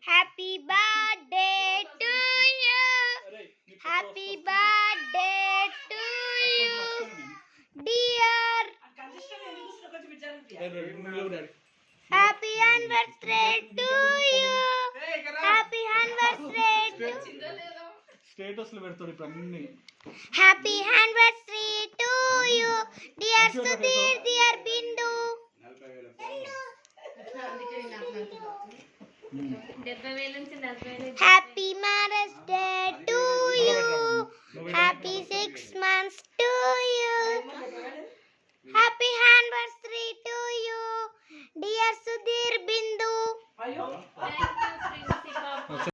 Happy birthday to you, happy birthday to you dear, happy anniversary to you, happy anniversary to స్టేటస్లు పెడతారు ఇప్పుడు అన్ని. Happy anniversary to you dear Sudheer, dear Bindu. Happy marriage day to you, happy 6 months to you, happy anniversary to you dear Sudheer Bindu.